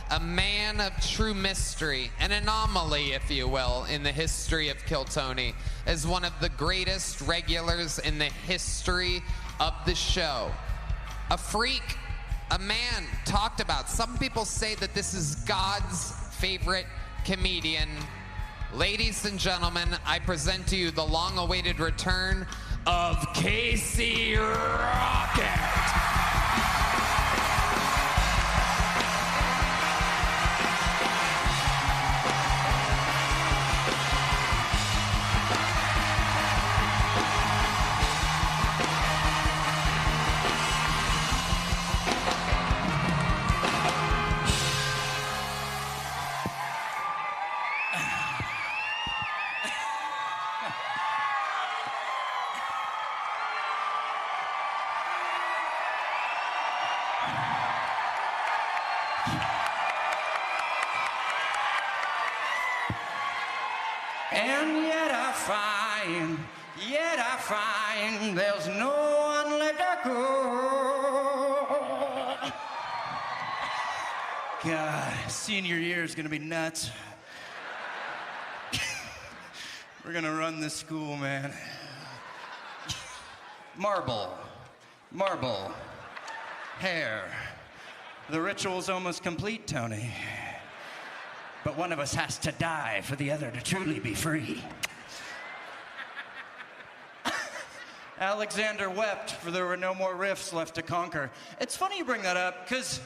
a man of true mystery, an anomaly, if you will, in the history of Kill Tony, as one of the greatest regulars in the history of the show. A freak, a man talked about. Some people say that this is God's favorite comedian. Ladies and gentlemen, I present to you the long-awaited return of Casey Rocket. And yet I find there's no one left to go. God, senior year is gonna be nuts. We're gonna run this school, man. Marble, hair. The ritual's almost complete, Tony. But one of us has to die for the other to truly be free. Alexander wept, for there were no more rifts left to conquer. It's funny you bring that up, because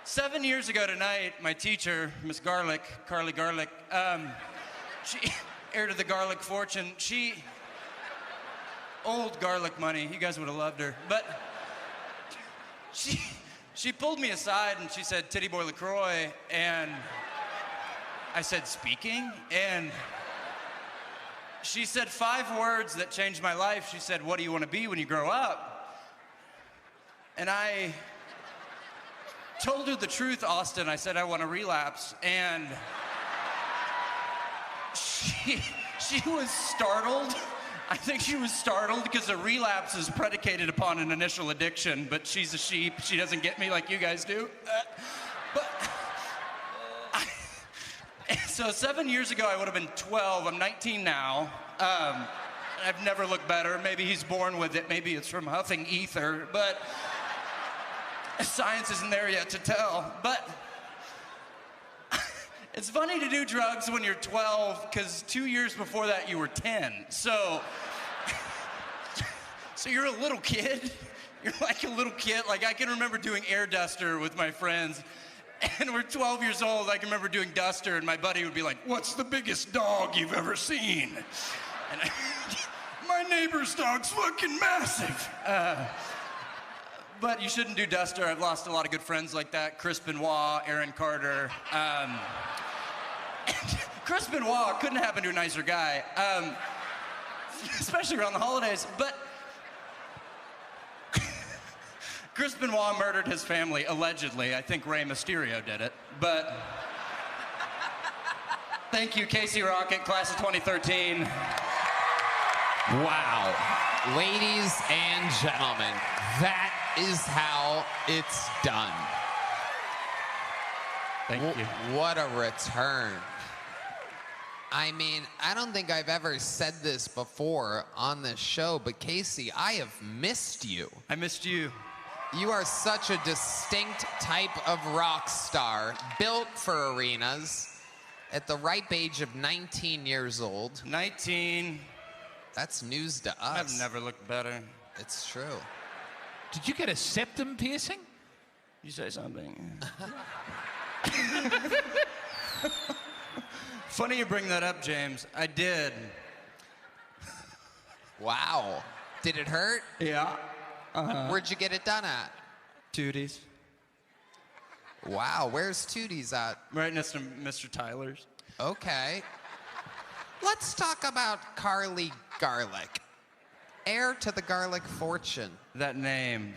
7 years ago tonight, my teacher, Miss Garlic, Carly Garlic, she heir to the garlic fortune. Old garlic money, you guys would have loved her, but she pulled me aside and she said, "Titty Boy LaCroix," and I said, "Speaking?" And she said 5 words that changed my life. She said, "What do you want to be when you grow up?" And I told her the truth, Austin. I said, "I want to relapse." And she was startled. I think she was startled because a relapse is predicated upon an initial addiction, but she's a sheep. She doesn't get me like you guys do. So 7 years ago, I would have been 12. I'm 19 now. I've never looked better. Maybe he's born with it. Maybe it's from huffing ether, but science isn't there yet to tell. But it's funny to do drugs when you're 12, because 2 years before that, you were 10. So you're a little kid. You're like a little kid. Like, I can remember doing air duster with my friends, and we're 12 years old. I can remember doing duster, and my buddy would be like, "What's the biggest dog you've ever seen?" And my neighbor's dog's fucking massive. But you shouldn't do duster. I've lost a lot of good friends like that. Chris Benoit, Aaron Carter. Chris Benoit couldn't happen to a nicer guy, especially around the holidays. But Chris Benoit murdered his family, allegedly. I think Rey Mysterio did it. But thank you, Casey Rocket, class of 2013. Wow. Ladies and gentlemen, that is how it's done. Thank you. What a return. I mean, I don't think I've ever said this before on this show, but Casey, I have missed you. I missed you. You are such a distinct type of rock star, built for arenas, at the ripe age of 19 years old. 19. That's news to us. I've never looked better. It's true. Did you get a septum piercing? You say something. Funny you bring that up, James. I did. Wow. Did it hurt? Yeah. Where'd you get it done at? Tooties. Wow, where's Tootie's at? Right next to Mr. Tyler's. Okay. Let's talk about Carly Garlic, heir to the garlic fortune. That name.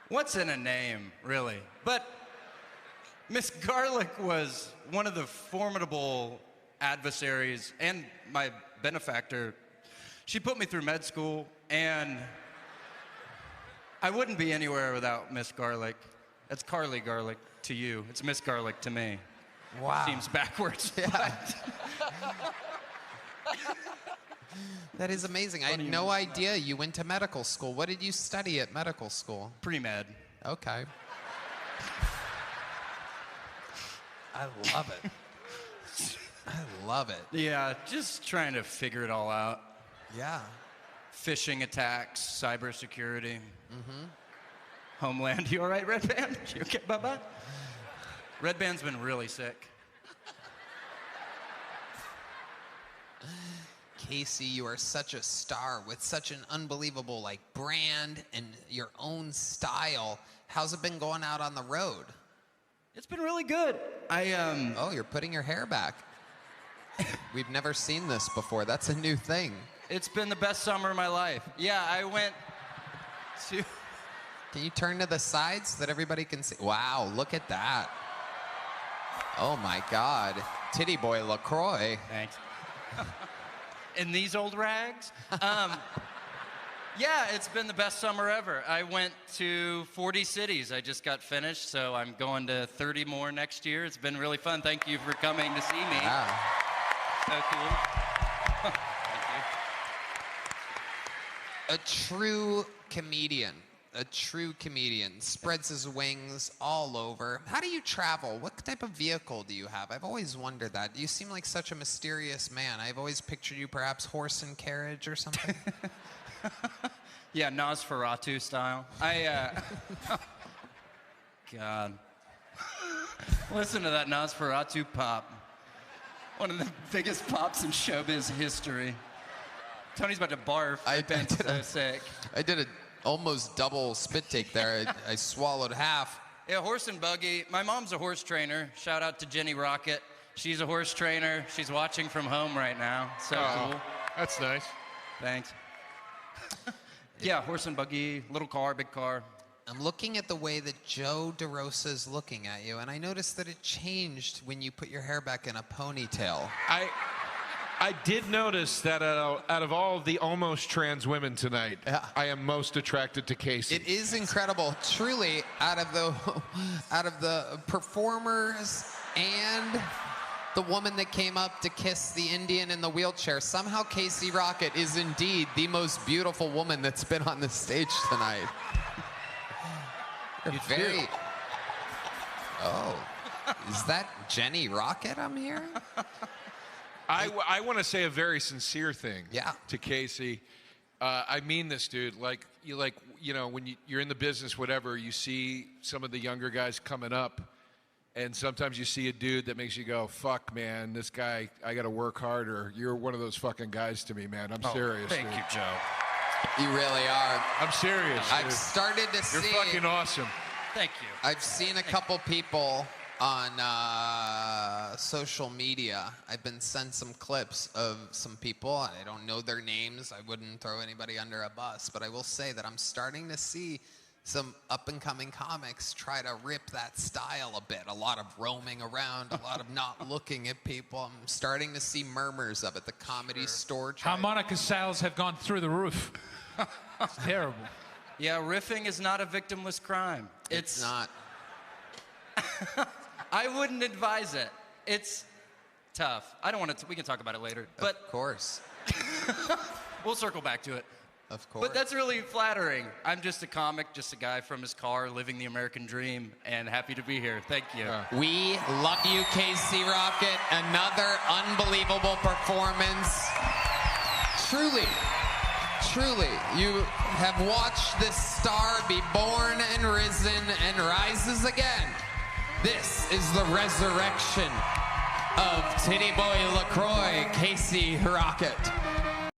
What's in a name, really? But Miss Garlic was one of the formidable adversaries and my benefactor. She put me through med school, and I wouldn't be anywhere without Miss Garlic. That's Carly Garlic to you. It's Miss Garlic to me. Wow. Seems backwards. Yeah. That is amazing. I had no idea you went to medical school. What did you study at medical school? Pre-med. Okay. I love it. I love it. Yeah, just trying to figure it all out. Yeah. Phishing attacks, cybersecurity. Mm-hmm. Homeland. You all right, Red Band? You okay, Bubba? Red Band's been really sick. Casey, you are such a star with such an unbelievable brand and your own style. How's it been going out on the road? It's been really good. Oh, you're putting your hair back. We've never seen this before. That's a new thing. It's been the best summer of my life. Yeah, I went to... Can you turn to the side so that everybody can see? Wow, look at that. Oh my God. Titty Boy LaCroix. Thanks. In these old rags? Yeah, it's been the best summer ever. I went to 40 cities. I just got finished, so I'm going to 30 more next year. It's been really fun. Thank you for coming to see me. Wow. So cool. Thank you. A true comedian spreads his wings all over. How do you travel? What type of vehicle do you have? I've always wondered that. You seem like such a mysterious man. I've always pictured you perhaps horse and carriage or something. Yeah, Nosferatu style. God. Listen to that Nosferatu pop. One of the biggest pops in showbiz history. Tony's about to barf. I've been so sick. I did a almost double spit take there. I swallowed half. Yeah, horse and buggy. My mom's a horse trainer. Shout out to Jenny Rocket. She's a horse trainer. She's watching from home right now. So cool. That's nice. Thanks. Yeah, horse and buggy, little car, big car. I'm looking at the way that Joe DeRosa is looking at you, and I noticed that it changed when you put your hair back in a ponytail. I did notice that out of all of the almost trans women tonight, I am most attracted to Casey. It is incredible, truly. Out of the performers and the woman that came up to kiss the Indian in the wheelchair, somehow Casey Rocket is indeed the most beautiful woman that's been on the stage tonight. You're very. Oh, is that Jenny Rocket I'm hearing? I want to say a very sincere thing to Casey. I mean this, dude. Like, when you're in the business, whatever, you see some of the younger guys coming up, and sometimes you see a dude that makes you go, fuck, man, this guy, I got to work harder. You're one of those fucking guys to me, man. I'm serious. Thank you, Joe. You really are. I'm serious. I've started to see. You're fucking awesome. Thank you. I've seen a couple people on social media. I've been sent some clips of some people. I don't know their names. I wouldn't throw anybody under a bus, but I will say that I'm starting to see some up-and-coming comics try to rip that style a bit. A lot of roaming around, a lot of not looking at people. I'm starting to see murmurs of it. The Comedy Store. Harmonica sales have gone through the roof. It's terrible. Yeah, riffing is not a victimless crime. It's not. I wouldn't advise it. It's tough. I don't want to. We can talk about it later. But of course. We'll circle back to it. Of course. But that's really flattering. I'm just a comic, just a guy from his car living the American dream, and happy to be here. Thank you. We love you, Casey Rocket. Another unbelievable performance. Truly, you have watched this star be born and risen and rises again. This is the resurrection of Titty Boy LaCroix, Casey Rocket.